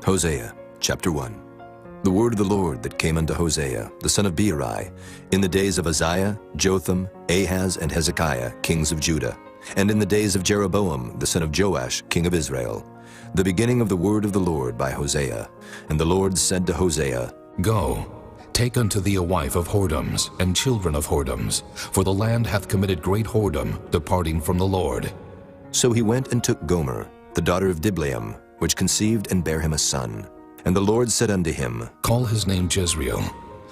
Hosea chapter 1. The word of the Lord that came unto Hosea, the son of Beeri, in the days of Uzziah, Jotham, Ahaz, and Hezekiah, kings of Judah, and in the days of Jeroboam, the son of Joash, king of Israel, the beginning of the word of the Lord by Hosea. And the Lord said to Hosea, Go, take unto thee a wife of whoredoms, and children of whoredoms, for the land hath committed great whoredom, departing from the Lord. So he went and took Gomer, the daughter of Diblaim, which conceived and bare him a son. And the Lord said unto him, Call his name Jezreel,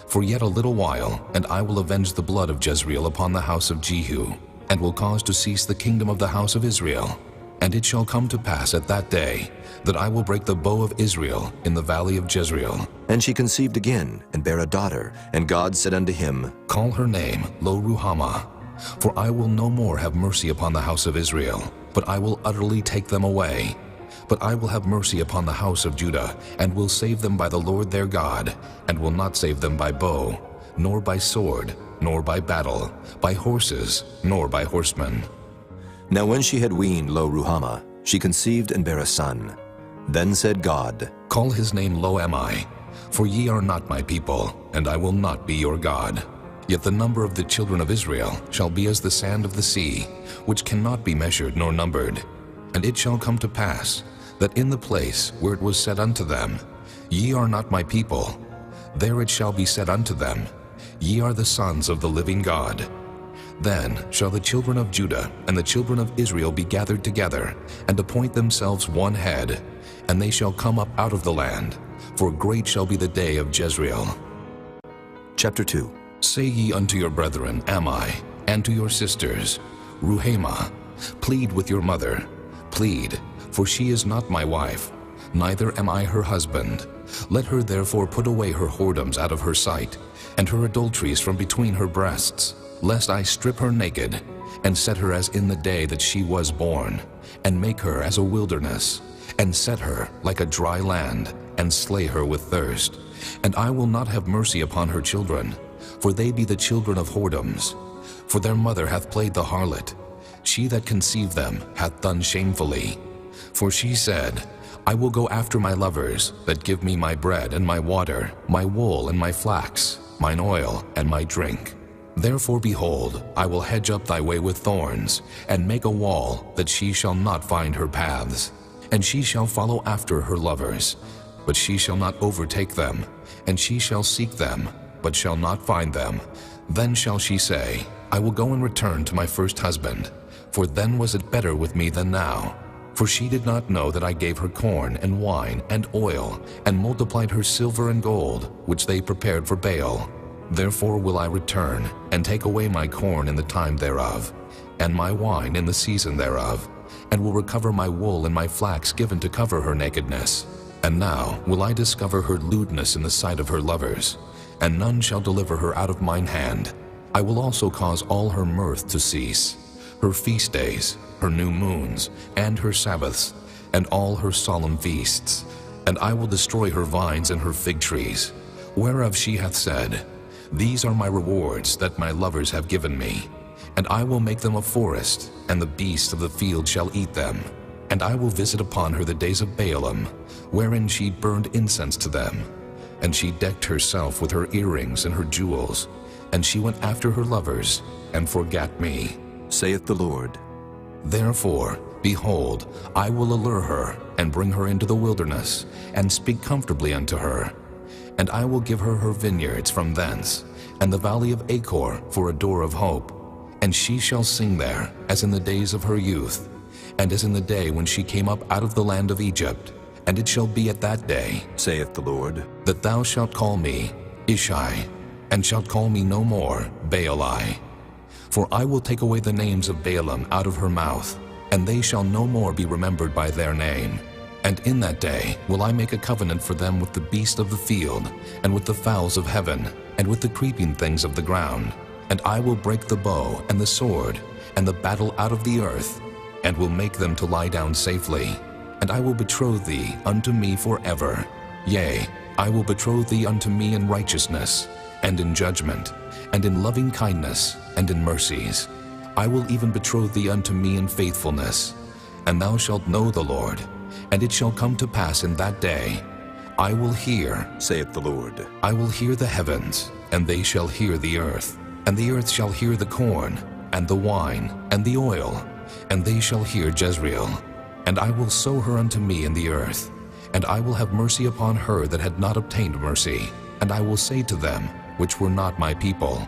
for yet a little while, and I will avenge the blood of Jezreel upon the house of Jehu, and will cause to cease the kingdom of the house of Israel. And it shall come to pass at that day, that I will break the bow of Israel in the valley of Jezreel. And she conceived again, and bare a daughter. And God said unto him, Call her name Lo-Ruhamah, for I will no more have mercy upon the house of Israel, but I will utterly take them away. But I will have mercy upon the house of Judah, and will save them by the Lord their God, and will not save them by bow, nor by sword, nor by battle, by horses, nor by horsemen. Now when she had weaned Lo-Ruhamah, she conceived and bare a son. Then said God, Call his name Lo-Ammi, for ye are not my people, and I will not be your God. Yet the number of the children of Israel shall be as the sand of the sea, which cannot be measured nor numbered. And it shall come to pass, that in the place where it was said unto them, Ye are not my people, there it shall be said unto them, Ye are the sons of the living God. Then shall the children of Judah and the children of Israel be gathered together, and appoint themselves one head, and they shall come up out of the land, for great shall be the day of Jezreel. Chapter 2. Say ye unto your brethren Ammi, and to your sisters, Ruhamah, plead with your mother, plead, for she is not my wife, neither am I her husband. Let her therefore put away her whoredoms out of her sight, and her adulteries from between her breasts, lest I strip her naked, and set her as in the day that she was born, and make her as a wilderness, and set her like a dry land, and slay her with thirst. And I will not have mercy upon her children, for they be the children of whoredoms. For their mother hath played the harlot, she that conceived them hath done shamefully. For she said, I will go after my lovers that give me my bread and my water, my wool and my flax, mine oil and my drink. Therefore, behold, I will hedge up thy way with thorns, and make a wall that she shall not find her paths. And she shall follow after her lovers, but she shall not overtake them. And she shall seek them, but shall not find them. Then shall she say, I will go and return to my first husband, for then was it better with me than now. For she did not know that I gave her corn and wine and oil, and multiplied her silver and gold, which they prepared for Baal. Therefore will I return, and take away my corn in the time thereof, and my wine in the season thereof, and will recover my wool and my flax given to cover her nakedness. And now will I discover her lewdness in the sight of her lovers, and none shall deliver her out of mine hand. I will also cause all her mirth to cease, her feast days, her new moons, and her Sabbaths, and all her solemn feasts. And I will destroy her vines and her fig trees, whereof she hath said, These are my rewards that my lovers have given me. And I will make them a forest, and the beasts of the field shall eat them. And I will visit upon her the days of Baalim, wherein she burned incense to them. And she decked herself with her earrings and her jewels, and she went after her lovers, and forgat me, saith the Lord. Therefore, behold, I will allure her, and bring her into the wilderness, and speak comfortably unto her. And I will give her her vineyards from thence, and the valley of Achor for a door of hope. And she shall sing there, as in the days of her youth, and as in the day when she came up out of the land of Egypt. And it shall be at that day, saith the Lord, that thou shalt call me Ishai, and shalt call me no more Baali. For I will take away the names of Baalim out of her mouth, and they shall no more be remembered by their name. And in that day will I make a covenant for them with the beast of the field, and with the fowls of heaven, and with the creeping things of the ground. And I will break the bow and the sword, and the battle out of the earth, and will make them to lie down safely. And I will betroth thee unto me forever. Yea, I will betroth thee unto me in righteousness, and in judgment, and in loving kindness, and in mercies. I will even betroth thee unto me in faithfulness. And thou shalt know the Lord. And it shall come to pass in that day, I will hear, saith the Lord. I will hear the heavens, and they shall hear the earth. And the earth shall hear the corn, and the wine, and the oil, and they shall hear Jezreel. And I will sow her unto me in the earth, and I will have mercy upon her that had not obtained mercy. And I will say to them, which were not my people,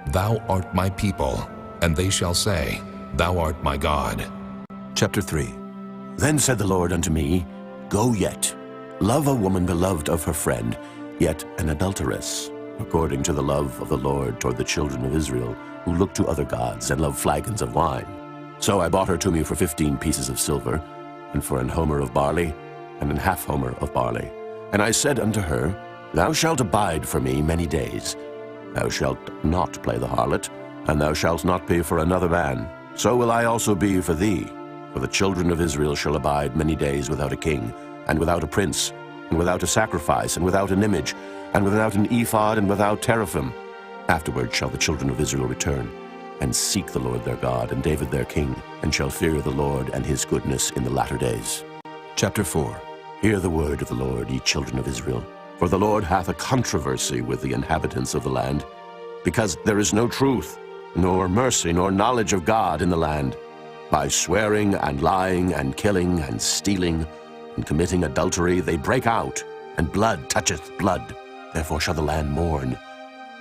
Thou art my people. And they shall say, Thou art my God. Chapter 3. Then said the Lord unto me, Go yet, love a woman beloved of her friend, yet an adulteress, according to the love of the Lord toward the children of Israel, who look to other gods and love flagons of wine. So I bought her to me for 15 pieces of silver, and for an homer of barley, and an half homer of barley. And I said unto her, Thou shalt abide for me many days. Thou shalt not play the harlot, and thou shalt not be for another man. So will I also be for thee. For the children of Israel shall abide many days without a king, and without a prince, and without a sacrifice, and without an image, and without an ephod, and without teraphim. Afterward shall the children of Israel return, and seek the Lord their God, and David their king, and shall fear the Lord and his goodness in the latter days. Chapter 4. Hear the word of the Lord, ye children of Israel. For the Lord hath a controversy with the inhabitants of the land, because there is no truth, nor mercy, nor knowledge of God in the land. By swearing and lying and killing and stealing and committing adultery they break out, and blood toucheth blood. Therefore shall the land mourn,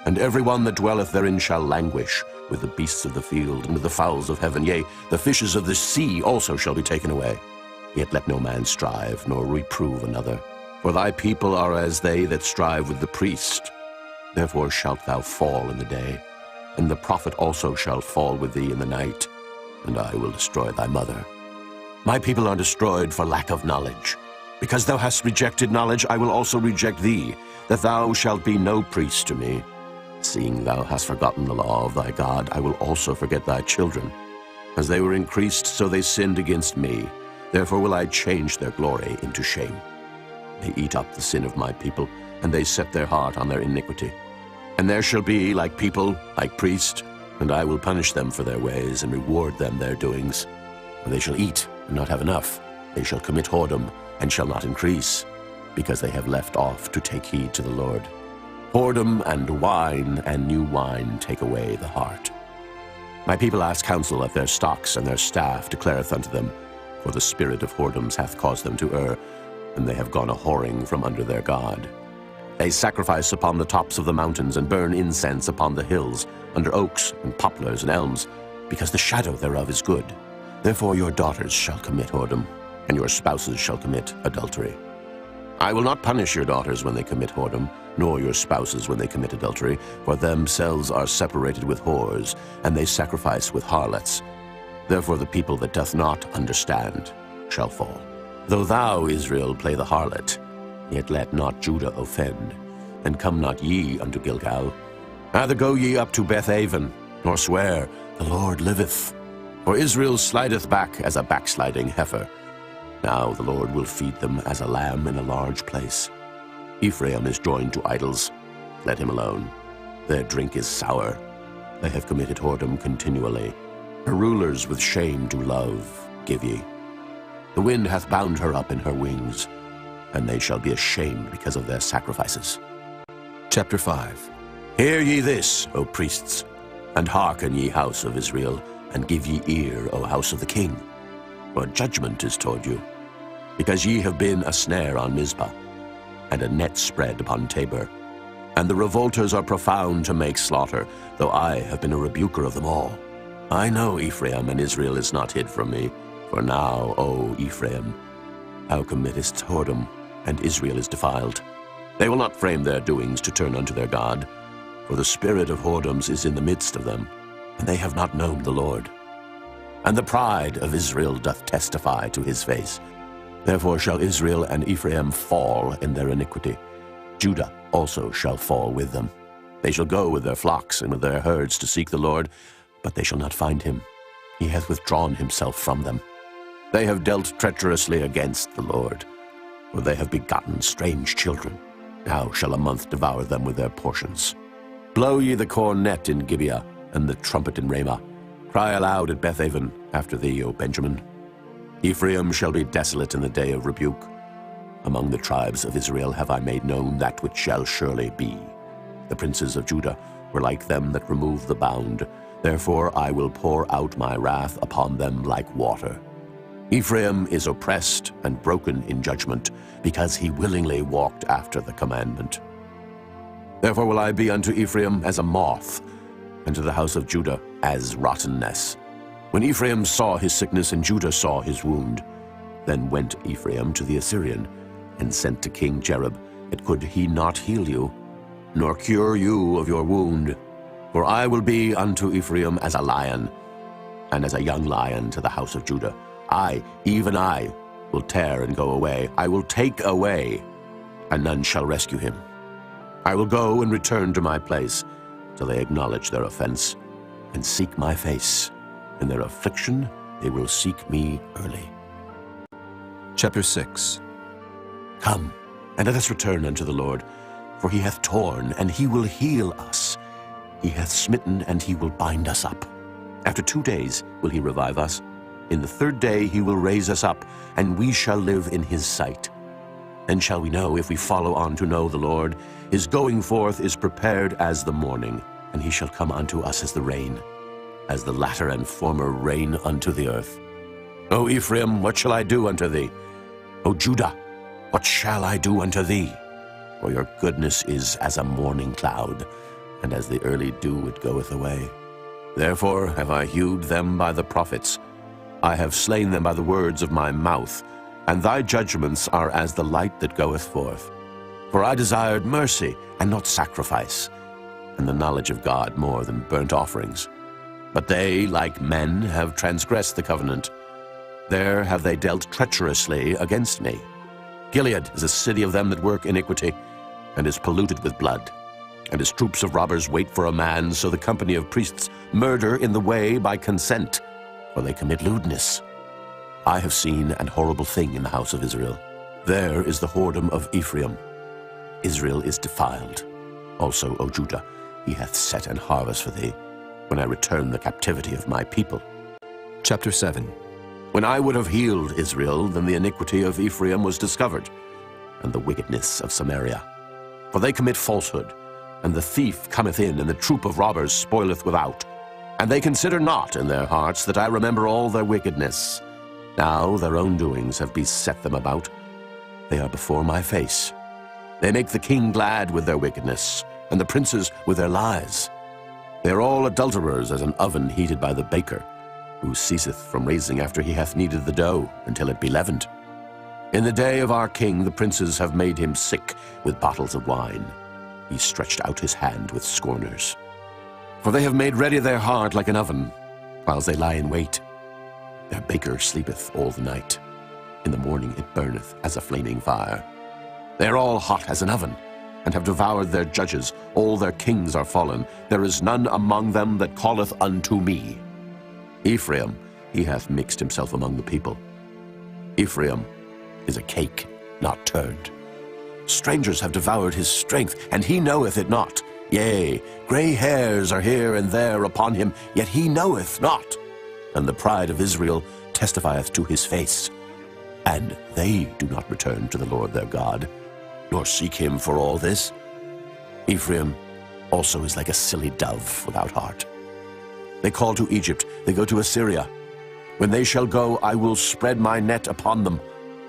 and every one that dwelleth therein shall languish, with the beasts of the field and with the fowls of heaven. Yea, the fishes of the sea also shall be taken away. Yet let no man strive, nor reprove another. For thy people are as they that strive with the priest. Therefore shalt thou fall in the day, and the prophet also shall fall with thee in the night, and I will destroy thy mother. My people are destroyed for lack of knowledge. Because thou hast rejected knowledge, I will also reject thee, that thou shalt be no priest to me. Seeing thou hast forgotten the law of thy God, I will also forget thy children. As they were increased, so they sinned against me. Therefore will I change their glory into shame. They eat up the sin of my people, and they set their heart on their iniquity. And there shall be like people, like priests, and I will punish them for their ways, and reward them their doings. For they shall eat, and not have enough. They shall commit whoredom, and shall not increase, because they have left off to take heed to the Lord. Whoredom and wine and new wine take away the heart. My people ask counsel of their stocks, and their staff declareth unto them, for the spirit of whoredoms hath caused them to err, and they have gone a whoring from under their God. They sacrifice upon the tops of the mountains, and burn incense upon the hills, under oaks and poplars and elms, because the shadow thereof is good. Therefore your daughters shall commit whoredom, and your spouses shall commit adultery. I will not punish your daughters when they commit whoredom, nor your spouses when they commit adultery, for themselves are separated with whores, and they sacrifice with harlots. Therefore the people that doth not understand shall fall. Though thou, Israel, play the harlot, yet let not Judah offend, and come not ye unto Gilgal. Neither go ye up to Bethaven, nor swear, The Lord liveth. For Israel slideth back as a backsliding heifer. Now the Lord will feed them as a lamb in a large place. Ephraim is joined to idols. Let him alone. Their drink is sour. They have committed whoredom continually. Her rulers with shame do love, give ye. The wind hath bound her up in her wings, and they shall be ashamed because of their sacrifices. Chapter 5. Hear ye this, O priests, and hearken, ye house of Israel, and give ye ear, O house of the king. For judgment is toward you, because ye have been a snare on Mizpah, and a net spread upon Tabor. And the revolters are profound to make slaughter, though I have been a rebuker of them all. I know Ephraim, and Israel is not hid from me. For now, O Ephraim, thou committest whoredom, and Israel is defiled. They will not frame their doings to turn unto their God, for the spirit of whoredoms is in the midst of them, and they have not known the Lord. And the pride of Israel doth testify to his face. Therefore shall Israel and Ephraim fall in their iniquity. Judah also shall fall with them. They shall go with their flocks and with their herds to seek the Lord, but they shall not find him. He hath withdrawn himself from them. They have dealt treacherously against the Lord, for they have begotten strange children. Now shall a month devour them with their portions. Blow ye the cornet in Gibeah, and the trumpet in Ramah. Cry aloud at Bethaven after thee, O Benjamin. Ephraim shall be desolate in the day of rebuke. Among the tribes of Israel have I made known that which shall surely be. The princes of Judah were like them that remove the bound. Therefore I will pour out my wrath upon them like water. Ephraim is oppressed and broken in judgment, because he willingly walked after the commandment. Therefore will I be unto Ephraim as a moth, and to the house of Judah as rottenness. When Ephraim saw his sickness and Judah saw his wound, then went Ephraim to the Assyrian, and sent to King Jareb, yet could he not heal you, nor cure you of your wound. For I will be unto Ephraim as a lion, and as a young lion to the house of Judah. I, even I, will tear and go away. I will take away, and none shall rescue him. I will go and return to my place, till they acknowledge their offense, and seek my face. In their affliction they will seek me early. Chapter 6. Come, and let us return unto the Lord, for he hath torn, and he will heal us. He hath smitten, and he will bind us up. After 2 days will he revive us. In the 3rd day he will raise us up, and we shall live in his sight. Then shall we know, if we follow on to know the Lord. His going forth is prepared as the morning, and he shall come unto us as the rain, as the latter and former rain unto the earth. O Ephraim, what shall I do unto thee? O Judah, what shall I do unto thee? For your goodness is as a morning cloud, and as the early dew it goeth away. Therefore have I hewed them by the prophets. I have slain them by the words of my mouth, and thy judgments are as the light that goeth forth. For I desired mercy, and not sacrifice, and the knowledge of God more than burnt offerings. But they, like men, have transgressed the covenant. There have they dealt treacherously against me. Gilead is a city of them that work iniquity, and is polluted with blood. And his troops of robbers wait for a man, so the company of priests murder in the way by consent, for they commit lewdness. I have seen an horrible thing in the house of Israel. There is the whoredom of Ephraim. Israel is defiled. Also, O Judah, he hath set an harvest for thee, when I return the captivity of my people. Chapter 7. When I would have healed Israel, then the iniquity of Ephraim was discovered, and the wickedness of Samaria. For they commit falsehood, and the thief cometh in, and the troop of robbers spoileth without. And they consider not in their hearts that I remember all their wickedness. Now their own doings have beset them about. They are before my face. They make the king glad with their wickedness, and the princes with their lies. They are all adulterers as an oven heated by the baker, who ceaseth from raising after he hath kneaded the dough, until it be leavened. In the day of our king the princes have made him sick with bottles of wine. He stretched out his hand with scorners. For they have made ready their heart like an oven, whiles they lie in wait. Their baker sleepeth all the night. In the morning it burneth as a flaming fire. They are all hot as an oven, and have devoured their judges. All their kings are fallen. There is none among them that calleth unto me. Ephraim, he hath mixed himself among the people. Ephraim is a cake not turned. Strangers have devoured his strength, and he knoweth it not. Yea, gray hairs are here and there upon him, yet he knoweth not. And the pride of Israel testifieth to his face. And they do not return to the Lord their God, nor seek him for all this. Ephraim also is like a silly dove without heart. They call to Egypt, they go to Assyria. When they shall go, I will spread my net upon them.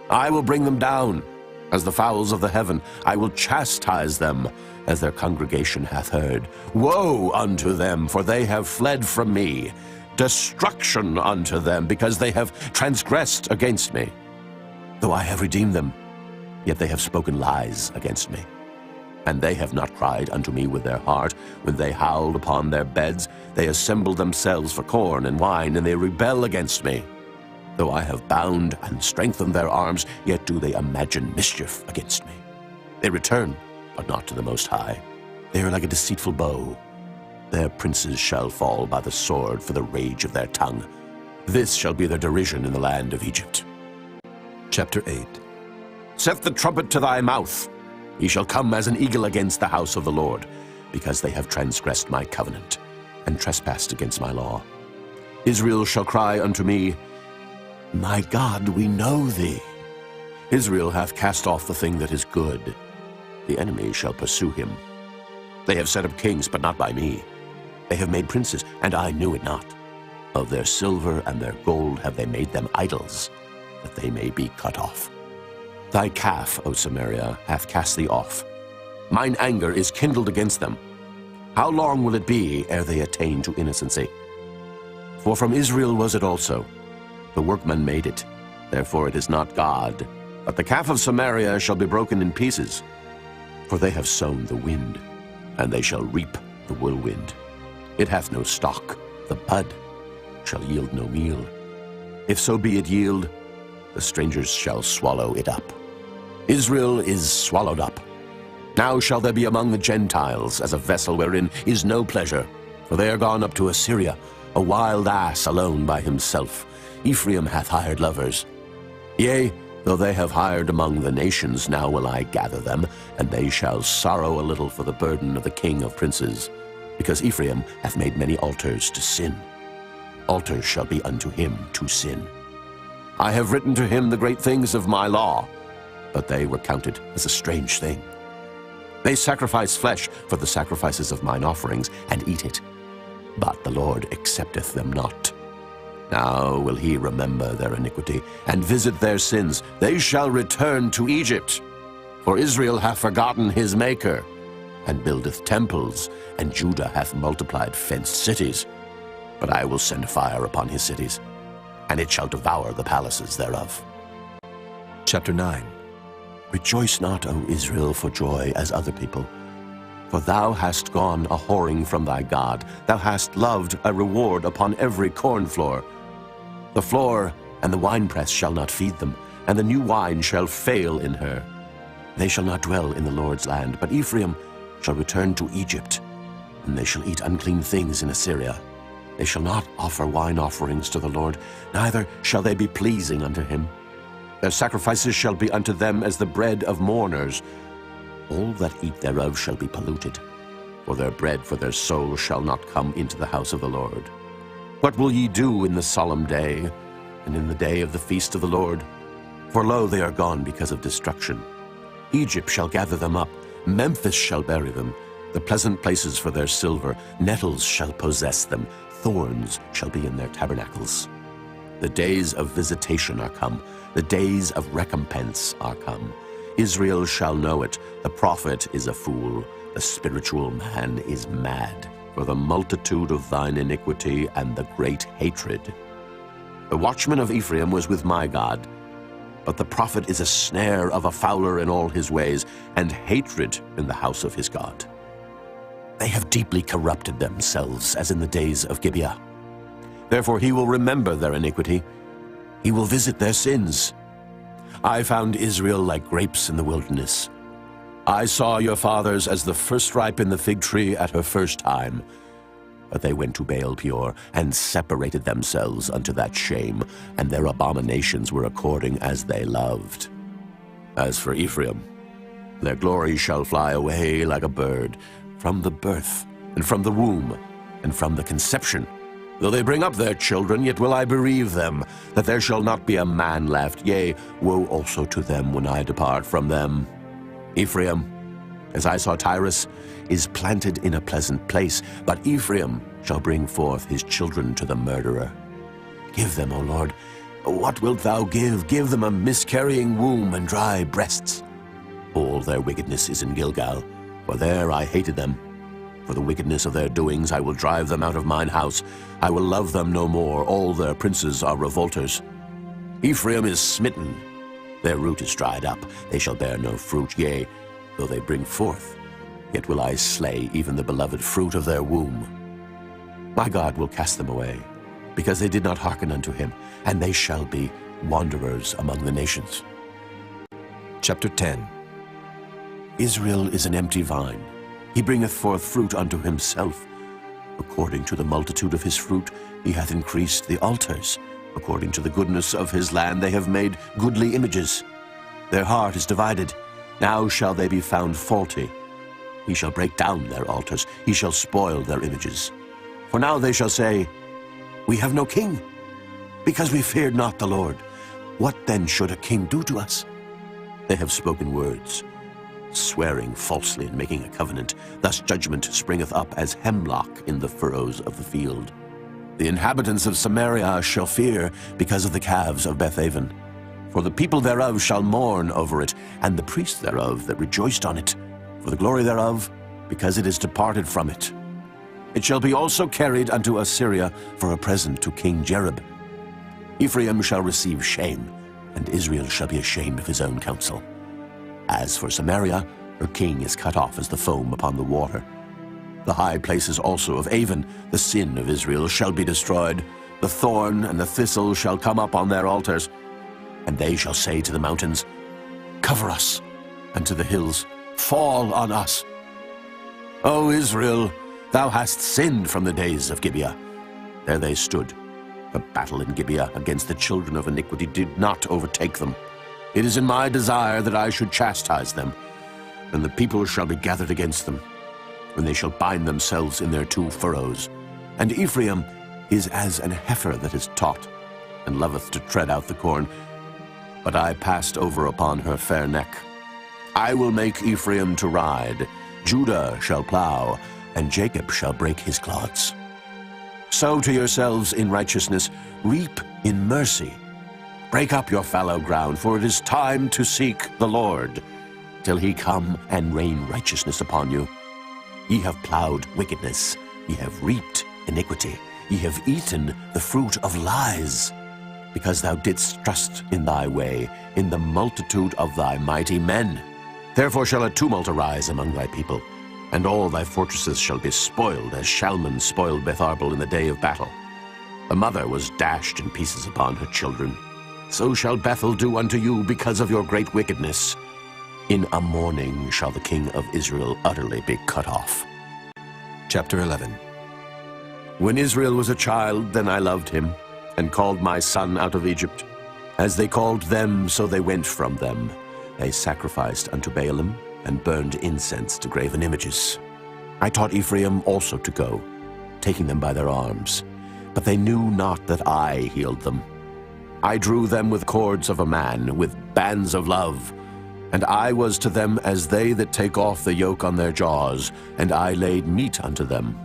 I will bring them down as the fowls of the heaven. I will chastise them as their congregation hath heard. Woe unto them, for they have fled from me. Destruction unto them, because they have transgressed against me. Though I have redeemed them, yet they have spoken lies against me. And they have not cried unto me with their heart. When they howled upon their beds, they assembled themselves for corn and wine, and they rebel against me. Though I have bound and strengthened their arms, yet do they imagine mischief against me. They return, but not to the Most High. They are like a deceitful bow. Their princes shall fall by the sword for the rage of their tongue. This shall be their derision in the land of Egypt. Chapter 8. Set the trumpet to thy mouth. He shall come as an eagle against the house of the Lord, because they have transgressed my covenant, and trespassed against my law. Israel shall cry unto me, My God, we know thee. Israel hath cast off the thing that is good. The enemy shall pursue him. They have set up kings, but not by me. They have made princes, and I knew it not. Of their silver and their gold have they made them idols, that they may be cut off. Thy calf, O Samaria, hath cast thee off. Mine anger is kindled against them. How long will it be ere they attain to innocency? For from Israel was it also. The workman made it, therefore it is not God. But the calf of Samaria shall be broken in pieces. For they have sown the wind, and they shall reap the whirlwind. It hath no stalk, the bud shall yield no meal. If so be it yield, the strangers shall swallow it up. Israel is swallowed up. Now shall there be among the Gentiles as a vessel wherein is no pleasure. For they are gone up to Assyria, a wild ass alone by himself. Ephraim hath hired lovers. Yea, though they have hired among the nations, now will I gather them, and they shall sorrow a little for the burden of the king of princes, because Ephraim hath made many altars to sin. Altars shall be unto him to sin. I have written to him the great things of my law, but they were counted as a strange thing. They sacrifice flesh for the sacrifices of mine offerings, and eat it. But the Lord accepteth them not. Now will he remember their iniquity, and visit their sins. They shall return to Egypt. For Israel hath forgotten his Maker, and buildeth temples, and Judah hath multiplied fenced cities. But I will send fire upon his cities, and it shall devour the palaces thereof. Chapter 9. Rejoice not, O Israel, for joy as other people. For thou hast gone a whoring from thy God. Thou hast loved a reward upon every corn floor. The floor and the winepress shall not feed them, and the new wine shall fail in her. They shall not dwell in the Lord's land, but Ephraim shall return to Egypt, and they shall eat unclean things in Assyria. They shall not offer wine offerings to the Lord, neither shall they be pleasing unto him. Their sacrifices shall be unto them as the bread of mourners. All that eat thereof shall be polluted, for their bread for their soul shall not come into the house of the Lord. What will ye do in the solemn day, and in the day of the feast of the Lord? For lo, they are gone because of destruction. Egypt shall gather them up, Memphis shall bury them, the pleasant places for their silver. Nettles shall possess them, thorns shall be in their tabernacles. The days of visitation are come, the days of recompense are come. Israel shall know it, the prophet is a fool, the spiritual man is mad, for the multitude of thine iniquity and the great hatred. The watchman of Ephraim was with my God, but the prophet is a snare of a fowler in all his ways, and hatred in the house of his God. They have deeply corrupted themselves, as in the days of Gibeah. Therefore he will remember their iniquity, he will visit their sins. I found Israel like grapes in the wilderness. I saw your fathers as the first ripe in the fig tree at her first time. But they went to Baal Peor, and separated themselves unto that shame, and their abominations were according as they loved. As for Ephraim, their glory shall fly away like a bird, from the birth, and from the womb, and from the conception. Though they bring up their children, yet will I bereave them, that there shall not be a man left. Yea, woe also to them when I depart from them. Ephraim, as I saw Tyrus, is planted in a pleasant place, but Ephraim shall bring forth his children to the murderer. Give them, O Lord, what wilt thou give? Give them a miscarrying womb and dry breasts. All their wickedness is in Gilgal, for there I hated them. For the wickedness of their doings I will drive them out of mine house. I will love them no more. All their princes are revolters. Ephraim is smitten. Their root is dried up. They shall bear no fruit. Yea, though they bring forth, yet will I slay even the beloved fruit of their womb. My God will cast them away, because they did not hearken unto him, and they shall be wanderers among the nations. Chapter 10. Israel is an empty vine. He bringeth forth fruit unto himself. According to the multitude of his fruit he hath increased the altars. According to the goodness of his land they have made goodly images. Their heart is divided. Now shall they be found faulty. He shall break down their altars. He shall spoil their images. For now they shall say, We have no king, because we feared not the Lord. What then should a king do to us? They have spoken words, swearing falsely and making a covenant. Thus judgment springeth up as hemlock in the furrows of the field. The inhabitants of Samaria shall fear because of the calves of Bethaven. For the people thereof shall mourn over it, and the priests thereof that rejoiced on it, for the glory thereof, because it is departed from it. It shall be also carried unto Assyria for a present to King Jerub. Ephraim shall receive shame, and Israel shall be ashamed of his own counsel. As for Samaria, her king is cut off as the foam upon the water. The high places also of Avon, the sin of Israel, shall be destroyed. The thorn and the thistle shall come up on their altars. And they shall say to the mountains, Cover us, and to the hills, Fall on us. O Israel, thou hast sinned from the days of Gibeah. There they stood. The battle in Gibeah against the children of iniquity did not overtake them. It is in my desire that I should chastise them, and the people shall be gathered against them, when they shall bind themselves in their two furrows. And Ephraim is as an heifer that is taught, and loveth to tread out the corn. But I passed over upon her fair neck. I will make Ephraim to ride, Judah shall plow, and Jacob shall break his clods. Sow to yourselves in righteousness, reap in mercy. Break up your fallow ground, for it is time to seek the Lord, till he come and rain righteousness upon you. Ye have plowed wickedness, ye have reaped iniquity, ye have eaten the fruit of lies, because thou didst trust in thy way, in the multitude of thy mighty men. Therefore shall a tumult arise among thy people, and all thy fortresses shall be spoiled, as Shalman spoiled Beth-arbel in the day of battle. The mother was dashed in pieces upon her children. So shall Bethel do unto you because of your great wickedness. In a morning shall the king of Israel utterly be cut off. Chapter 11. When Israel was a child, then I loved him, and called my son out of Egypt. As they called them, so they went from them. They sacrificed unto Baalim, and burned incense to graven images. I taught Ephraim also to go, taking them by their arms. But they knew not that I healed them. I drew them with cords of a man, with bands of love. And I was to them as they that take off the yoke on their jaws, and I laid meat unto them.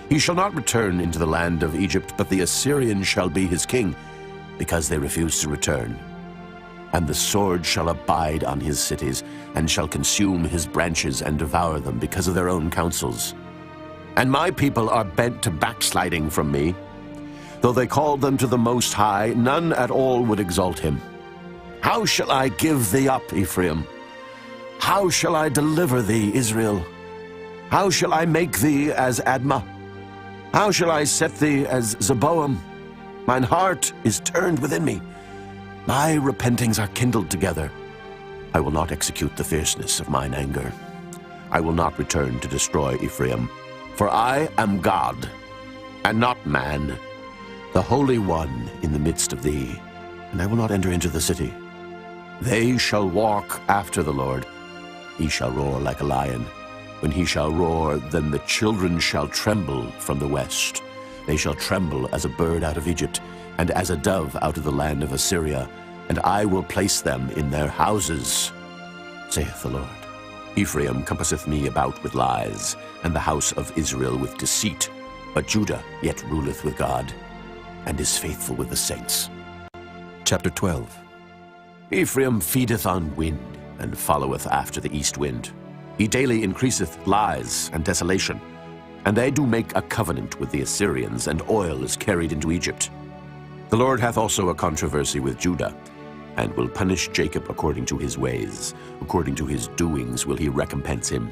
He shall not return into the land of Egypt, but the Assyrian shall be his king, because they refuse to return. And the sword shall abide on his cities, and shall consume his branches and devour them because of their own counsels. And my people are bent to backsliding from me. Though they called them to the Most High, none at all would exalt him. How shall I give thee up, Ephraim? How shall I deliver thee, Israel? How shall I make thee as Admah? How shall I set thee as Zeboam? Mine heart is turned within me. My repentings are kindled together. I will not execute the fierceness of mine anger. I will not return to destroy Ephraim. For I am God, and not man, the Holy One in the midst of thee, and I will not enter into the city. They shall walk after the Lord. He shall roar like a lion. When he shall roar, then the children shall tremble from the west. They shall tremble as a bird out of Egypt, and as a dove out of the land of Assyria, and I will place them in their houses, saith the Lord. Ephraim compasseth me about with lies, and the house of Israel with deceit. But Judah yet ruleth with God, and is faithful with the saints. Chapter 12. Ephraim feedeth on wind, and followeth after the east wind. He daily increaseth lies and desolation. And they do make a covenant with the Assyrians, and oil is carried into Egypt. The Lord hath also a controversy with Judah, and will punish Jacob according to his ways. According to his doings will he recompense him.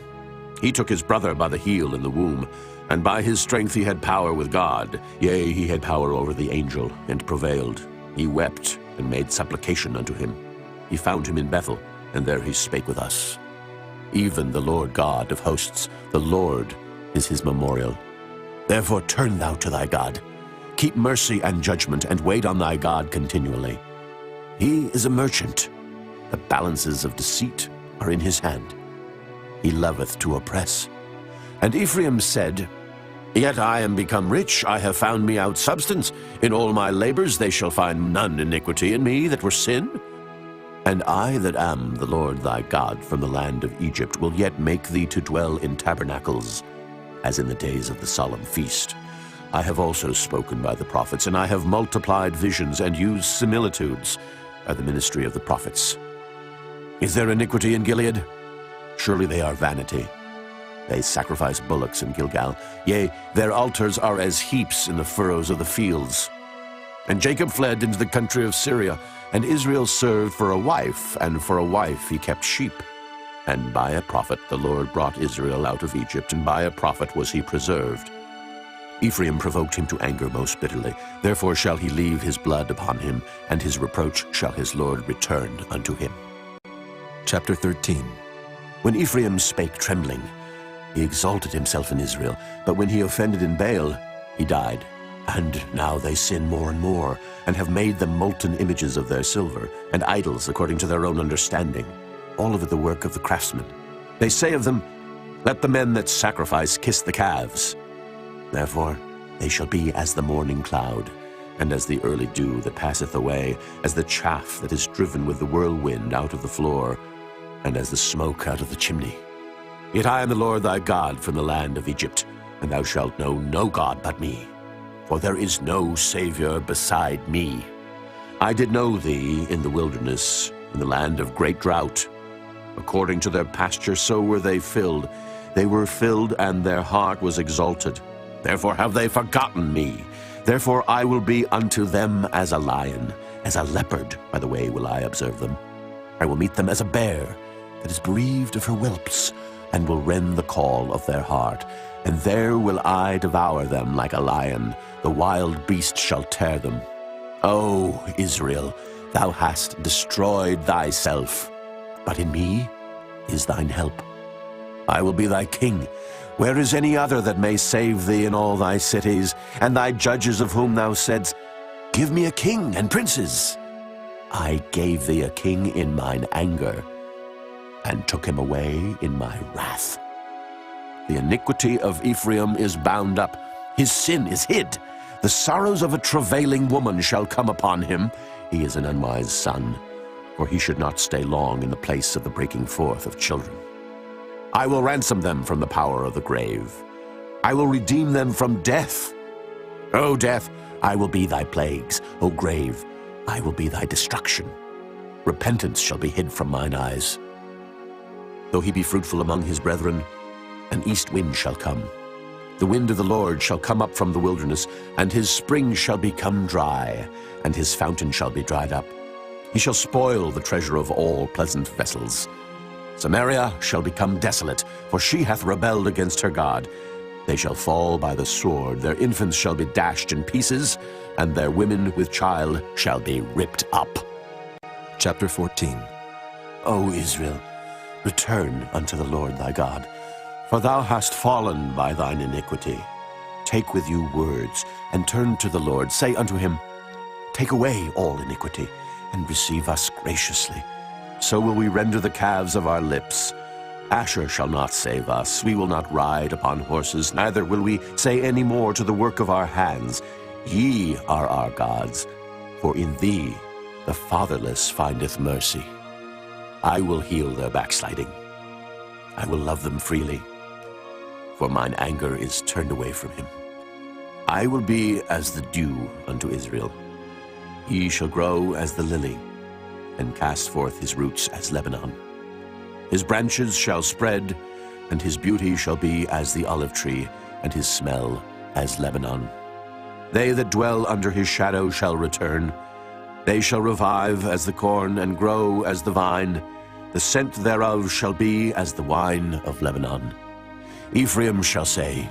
He took his brother by the heel in the womb, and by his strength he had power with God. Yea, he had power over the angel, and prevailed. He wept, and made supplication unto him. He found him in Bethel, and there he spake with us. Even the Lord God of hosts, the Lord is his memorial. Therefore turn thou to thy God. Keep mercy and judgment, and wait on thy God continually. He is a merchant. The balances of deceit are in his hand. He loveth to oppress. And Ephraim said, Yet I am become rich, I have found me out substance. In all my labors they shall find none iniquity in me that were sin. And I that am the Lord thy God from the land of Egypt will yet make thee to dwell in tabernacles, as in the days of the solemn feast. I have also spoken by the prophets, and I have multiplied visions and used similitudes by the ministry of the prophets. Is there iniquity in Gilead? Surely they are vanity. They sacrifice bullocks in Gilgal. Yea, their altars are as heaps in the furrows of the fields. And Jacob fled into the country of Syria, and Israel served for a wife, and for a wife he kept sheep. And by a prophet the Lord brought Israel out of Egypt, and by a prophet was he preserved. Ephraim provoked him to anger most bitterly. Therefore shall he leave his blood upon him, and his reproach shall his Lord return unto him. Chapter 13. When Ephraim spake trembling, he exalted himself in Israel, but when he offended in Baal, he died. And now they sin more and more, and have made them molten images of their silver, and idols according to their own understanding, all of it the work of the craftsmen. They say of them, Let the men that sacrifice kiss the calves. Therefore they shall be as the morning cloud, and as the early dew that passeth away, as the chaff that is driven with the whirlwind out of the floor, and as the smoke out of the chimney. Yet I am the Lord thy God from the land of Egypt, and thou shalt know no God but me. For there is no Savior beside me. I did know thee in the wilderness, in the land of great drought. According to their pasture so were they filled. They were filled, and their heart was exalted. Therefore have they forgotten me. Therefore I will be unto them as a lion, as a leopard, by the way will I observe them. I will meet them as a bear that is bereaved of her whelps, and will rend the call of their heart. And there will I devour them like a lion. The wild beast shall tear them. O Israel, thou hast destroyed thyself, but in me is thine help. I will be thy king. Where is any other that may save thee in all thy cities, and thy judges of whom thou saidst, Give me a king and princes? I gave thee a king in mine anger, and took him away in my wrath. The iniquity of Ephraim is bound up, his sin is hid. The sorrows of a travailing woman shall come upon him. He is an unwise son, for he should not stay long in the place of the breaking forth of children. I will ransom them from the power of the grave. I will redeem them from death. O death, I will be thy plagues. O grave, I will be thy destruction. Repentance shall be hid from mine eyes. Though he be fruitful among his brethren, an east wind shall come. The wind of the Lord shall come up from the wilderness, and his spring shall become dry, and his fountain shall be dried up. He shall spoil the treasure of all pleasant vessels. Samaria shall become desolate, for she hath rebelled against her God. They shall fall by the sword, their infants shall be dashed in pieces, and their women with child shall be ripped up. Chapter 14. O Israel, return unto the Lord thy God, for thou hast fallen by thine iniquity. Take with you words, and turn to the Lord. Say unto him, Take away all iniquity, and receive us graciously. So will we render the calves of our lips. Asher shall not save us. We will not ride upon horses, neither will we say any more to the work of our hands, Ye are our gods, for in thee the fatherless findeth mercy. I will heal their backsliding. I will love them freely, for mine anger is turned away from him. I will be as the dew unto Israel. He shall grow as the lily, and cast forth his roots as Lebanon. His branches shall spread, and his beauty shall be as the olive tree, and his smell as Lebanon. They that dwell under his shadow shall return. They shall revive as the corn, and grow as the vine. The scent thereof shall be as the wine of Lebanon. Ephraim shall say,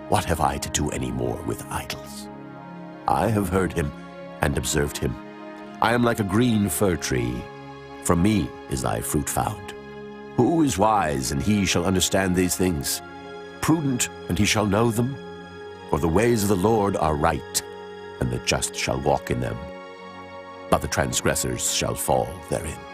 What have I to do any more with idols? I have heard him and observed him. I am like a green fir tree. From me is thy fruit found. Who is wise, and he shall understand these things? Prudent, and he shall know them? For the ways of the Lord are right, and the just shall walk in them, but the transgressors shall fall therein.